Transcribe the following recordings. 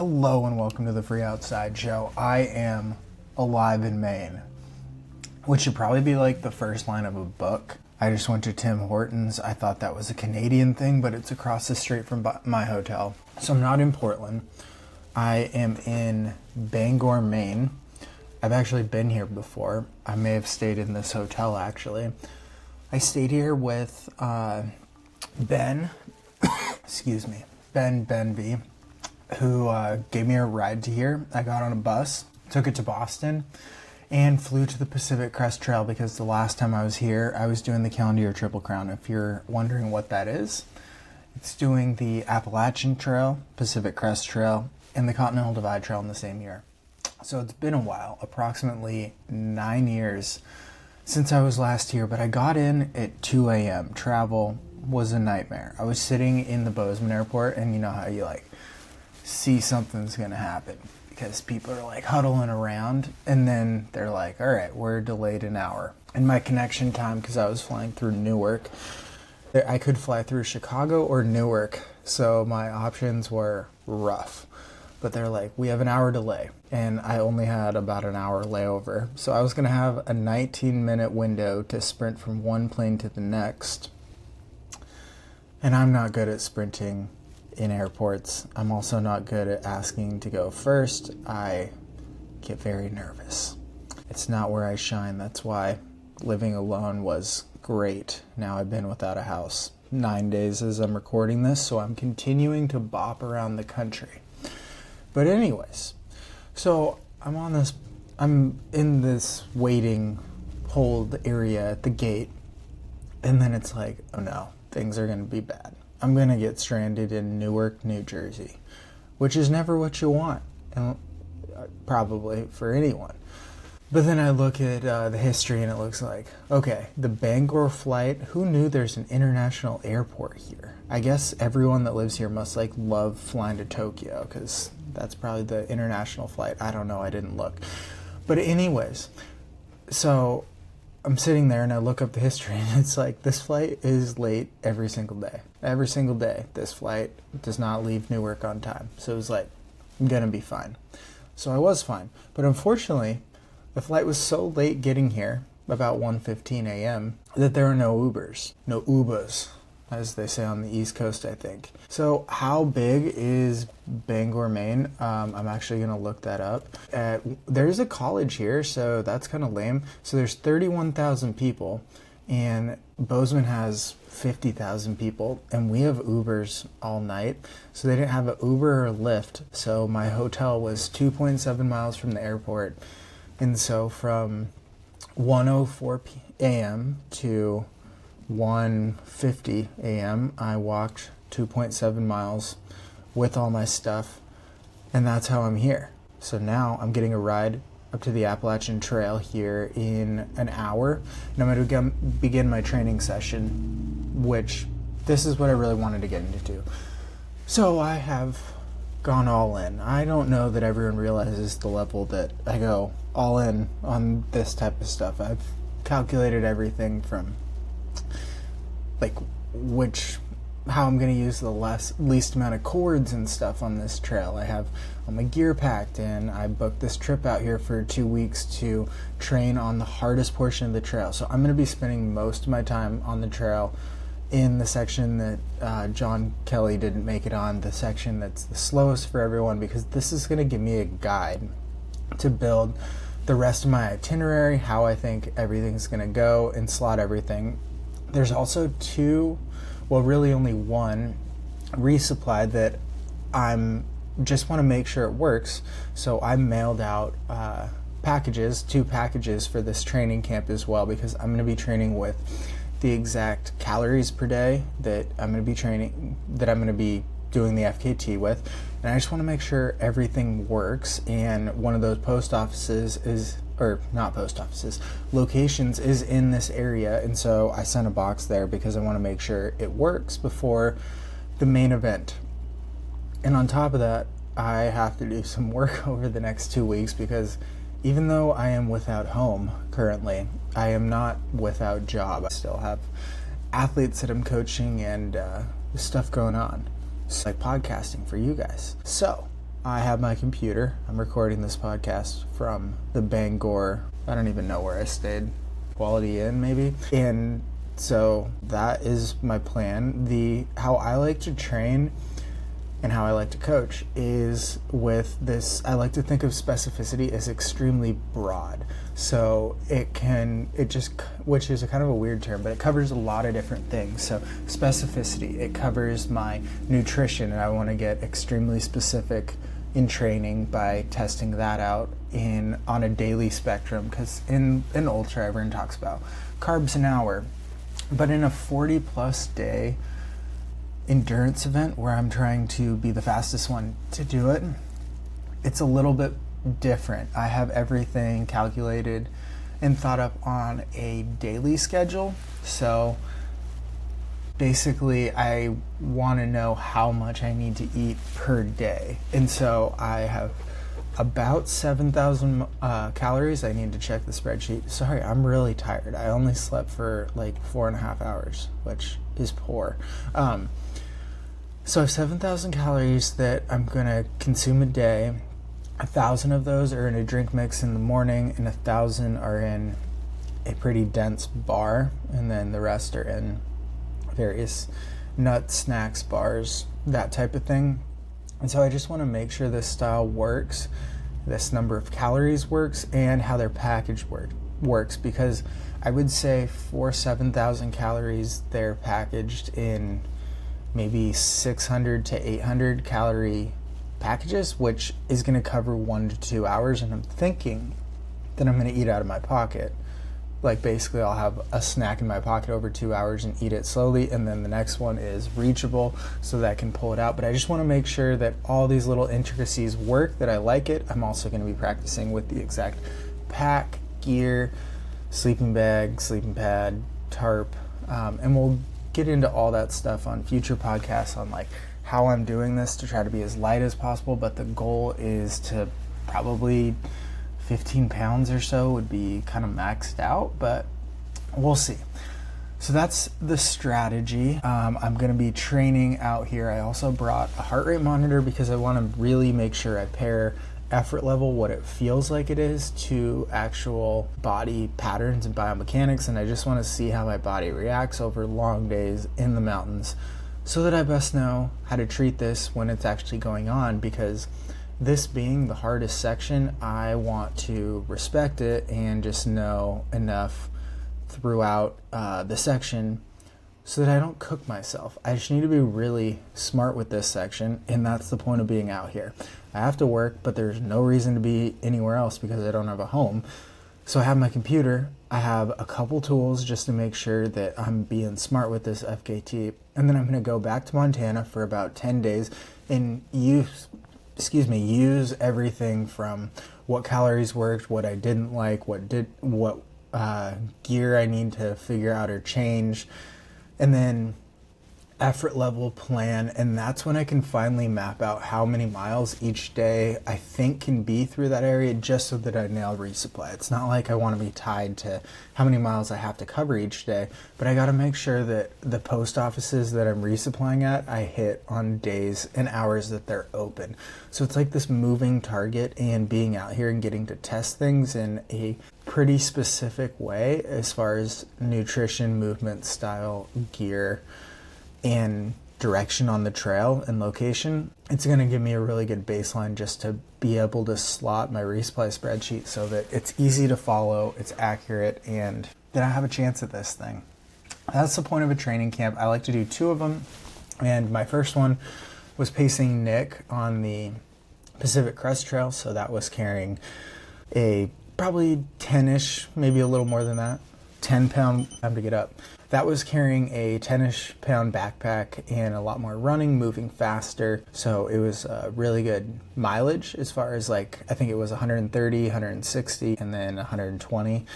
Hello and welcome to the Free Outside Show. I am alive in Maine, which should probably be like the first line of a book. I just went to Tim Hortons. I thought that was a Canadian thing, but it's across the street from my hotel. So I'm not in Portland. I am in Bangor, Maine. I've actually been here before. I may have stayed in this hotel actually. I stayed here with Ben, Ben Benby, who gave me a ride to here. I got on a bus, took it to Boston, and flew to the Pacific Crest Trail because the last time I was here, I was doing the Calendar Year Triple Crown. If you're wondering what that is, it's doing the Appalachian Trail, Pacific Crest Trail, and the Continental Divide Trail in the same year. So it's been a while, approximately 9 years since I was last here, but I got in at 2 a.m. Travel was a nightmare. I was sitting in the Bozeman airport, and you know how you see something's gonna happen because people are huddling around, and then they're like, all right, we're delayed an hour. And my connection time, because I was flying through Newark, I could fly through Chicago or Newark, so my options were rough. But they're like, we have an hour delay, and I only had about an hour layover. So I was gonna have a 19-minute window to sprint from one plane to the next, and I'm not good at sprinting in airports. I'm also not good at asking to go first. I get very nervous. It's not where I shine. That's why living alone was great. Now I've been without a house 9 days as I'm recording this, so I'm continuing to bop around the country. But anyways, so I'm in this waiting hold area at the gate, and then it's like, oh no, things are gonna be bad. I'm going to get stranded in Newark, New Jersey, which is never what you want, and probably for anyone. But then I look at the history, and it looks like, okay, the Bangor flight, who knew there's an international airport here? I guess everyone that lives here must love flying to Tokyo, because that's probably the international flight. I don't know, I didn't look. But anyways, so I'm sitting there and I look up the history, and it's like, this flight is late every single day. Every single day, this flight does not leave Newark on time. So it was like, I'm gonna be fine. So I was fine. But unfortunately, the flight was so late getting here, about 1:15 a.m., that there are no Ubers. No Ubers, as they say on the East Coast, I think. So how big is Bangor, Maine? I'm actually going to look that up. There's a college here, so that's kind of lame. So there's 31,000 people, and Bozeman has 50,000 people, and we have Ubers all night. So they didn't have an Uber or Lyft, so my hotel was 2.7 miles from the airport. And so from 1:04 a.m. to 1:50 a.m. I walked 2.7 miles with all my stuff, and that's how I'm here. So now I'm getting a ride up to the Appalachian Trail here in an hour, and I'm going to begin my training session, which this is what I really wanted to get into. So I have gone all in. I don't know that everyone realizes the level that I go all in on this type of stuff. I've calculated everything from how I'm going to use the least amount of cords and stuff on this trail. I have all my gear packed, and I booked this trip out here for 2 weeks to train on the hardest portion of the trail. So I'm going to be spending most of my time on the trail in the section that John Kelly didn't make it on, the section that's the slowest for everyone, because this is going to give me a guide to build the rest of my itinerary, how I think everything's going to go, and slot everything. There's also really only one resupply that I'm just want to make sure it works. So I mailed out two packages for this training camp as well, because I'm going to be training with the exact calories per day that I'm going to be doing the FKT with. And I just want to make sure everything works. And one of those locations is in this area, and so I sent a box there because I want to make sure it works before the main event. And on top of that, I have to do some work over the next 2 weeks, because even though I am without home currently, I am not without job. I still have athletes that I'm coaching and stuff going on. It's like podcasting for you guys. So I have my computer. I'm recording this podcast from the Bangor, I don't even know where I stayed, Quality Inn maybe. And so that is my plan. How I like to train and how I like to coach is with this. I like to think of specificity as extremely broad. So which is a kind of a weird term, but it covers a lot of different things. So specificity, it covers my nutrition, and I want to get extremely specific in training by testing that out on a daily spectrum, because in ultra everyone talks about carbs an hour, but in a 40 plus day endurance event where I'm trying to be the fastest one to do it, it's a little bit different. I have everything calculated and thought up on a daily schedule. So basically I want to know how much I need to eat per day. And so I have about 7,000 calories. I need to check the spreadsheet. Sorry, I'm really tired. I only slept for like 4.5 hours, which is poor. So I have 7,000 calories that I'm going to consume a day. 1,000 of those are in a drink mix in the morning, and 1,000 are in a pretty dense bar, and then the rest are in various nuts, snacks, bars, that type of thing. And so I just want to make sure this style works, this number of calories works, and how their package works, because I would say for 7,000 calories, they're packaged in maybe 600 to 800 calorie packages, which is going to cover 1 to 2 hours. And I'm thinking that I'm going to eat out of my pocket. Like basically I'll have a snack in my pocket over 2 hours and eat it slowly, and then the next one is reachable so that I can pull it out. But I just want to make sure that all these little intricacies work, that I like it. I'm also going to be practicing with the exact pack, gear, sleeping bag, sleeping pad, tarp, and we'll get into all that stuff on future podcasts on like how I'm doing this to try to be as light as possible. But the goal is to probably 15 pounds or so would be kind of maxed out, but we'll see. So that's the strategy. I'm going to be training out here. I also brought a heart rate monitor because I want to really make sure I pair effort level, what it feels like it is, to actual body patterns and biomechanics, and I just want to see how my body reacts over long days in the mountains so that I best know how to treat this when it's actually going on, because this being the hardest section, I want to respect it and just know enough throughout the section so that I don't cook myself. I just need to be really smart with this section, and that's the point of being out here. I have to work, but there's no reason to be anywhere else because I don't have a home. So I have my computer, I have a couple tools just to make sure that I'm being smart with this FKT, and then I'm going to go back to Montana for about 10 days and use everything from what calories worked, what I didn't like, what gear I need to figure out or change, and then effort level plan. And that's when I can finally map out how many miles each day I think can be through that area, just so that I nail resupply. It's not like I want to be tied to how many miles I have to cover each day, but I got to make sure that the post offices that I'm resupplying at, I hit on days and hours that they're open. So it's like this moving target, and being out here and getting to test things in a pretty specific way as far as nutrition, movement, style, gear, and direction on the trail and location. It's going to give me a really good baseline just to be able to slot my resupply spreadsheet so that it's easy to follow, it's accurate, and that I have a chance at this thing. That's the point of a training camp. I like to do 2 of them, and my first one was pacing Nick on the Pacific Crest Trail, so that was carrying a probably 10-ish, maybe a little more than that, 10-pound, time to get up. That was carrying a 10-ish pound backpack and a lot more running, moving faster. So it was really good mileage as far as like, I think it was 130, 160, and then 120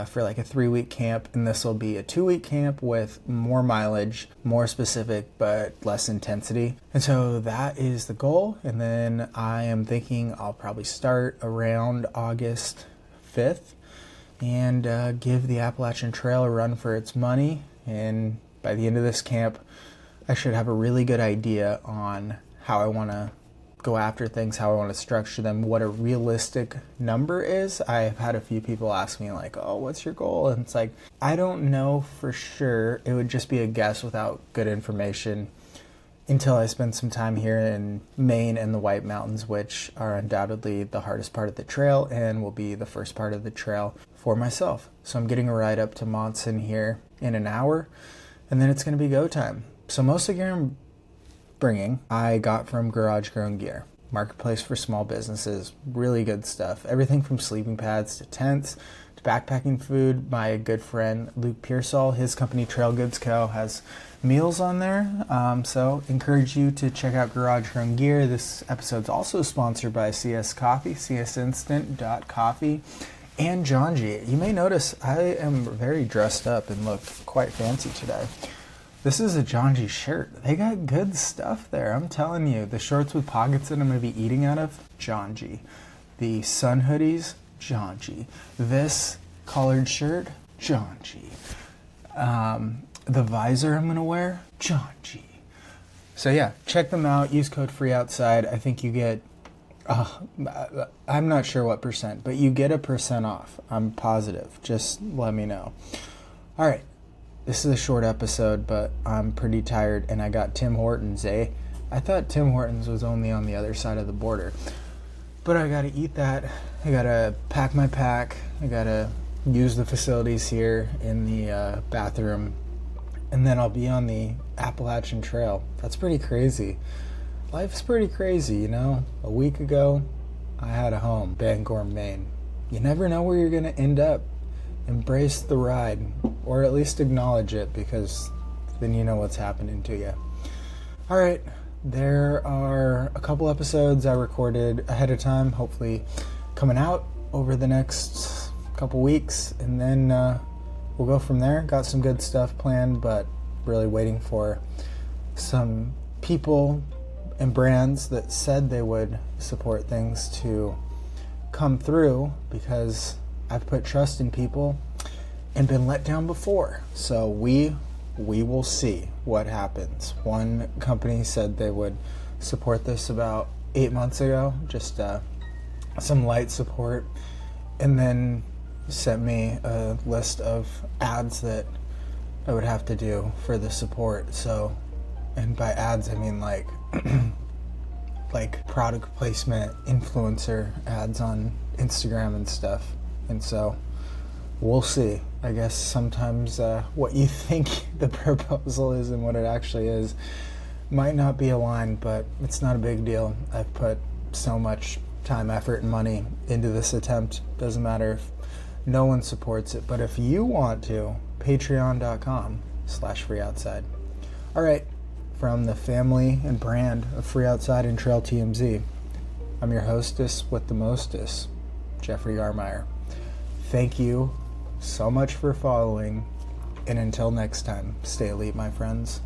for like a 3-week camp. And this will be a 2-week camp with more mileage, more specific, but less intensity. And so that is the goal. And then I am thinking I'll probably start around August 5th. And give the Appalachian Trail a run for its money. And by the end of this camp, I should have a really good idea on how I want to go after things, how I want to structure them, what a realistic number is. I've had a few people ask me like, oh, what's your goal? And it's like, I don't know for sure. It would just be a guess without good information until I spend some time here in Maine and the White Mountains, which are undoubtedly the hardest part of the trail and will be the first part of the trail for myself. So I'm getting a ride up to Monson here in an hour, and then it's going to be go time. So most of the gear I'm bringing, I got from Garage Grown Gear, marketplace for small businesses, really good stuff. Everything from sleeping pads to tents to backpacking food. My good friend Luke Pearsall, his company Trail Goods Co. has meals on there, so encourage you to check out Garage Grown Gear. This episode's also sponsored by CS Coffee, csinstant.coffee, and John G. You may notice I am very dressed up and look quite fancy today. This is a John G shirt. They got good stuff there, I'm telling you. The shorts with pockets that I'm going to be eating out of, John G. The sun hoodies, John G. This collared shirt, John G. The visor I'm going to wear, John G. So yeah, check them out. Use code FREEOUTSIDE. I think you get, I'm not sure what percent, but you get 1% off. I'm positive. Just let me know. All right. This is a short episode, but I'm pretty tired, and I got Tim Hortons, I thought Tim Hortons was only on the other side of the border. But I gotta eat that. I gotta pack my pack. I gotta use the facilities here in the bathroom. And then I'll be on the Appalachian Trail. That's pretty crazy. Life's pretty crazy, you know? A week ago, I had a home, Bangor, Maine. You never know where you're going to end up. Embrace the ride, or at least acknowledge it, because then you know what's happening to you. All right, there are a couple episodes I recorded ahead of time, hopefully coming out over the next couple weeks, and then we'll go from there. Got some good stuff planned, but really waiting for some people and brands that said they would support things to come through, because I've put trust in people and been let down before. So we will see what happens. One company said they would support this about 8 months ago, just some light support, and then sent me a list of ads that I would have to do for the support. So, and by ads I mean like like product placement, influencer ads on Instagram and stuff. And so we'll see. I guess sometimes what you think the proposal is and what it actually is might not be aligned, but it's not a big deal. I've put so much time, effort, and money into this attempt. Doesn't matter if no one supports it, but if you want to, patreon.com/freeoutside. All right, from the family and brand of Free Outside and Trail TMZ, I'm your hostess with the mostest, Jeffrey Garmeyer. Thank you so much for following, and until next time, stay elite, my friends.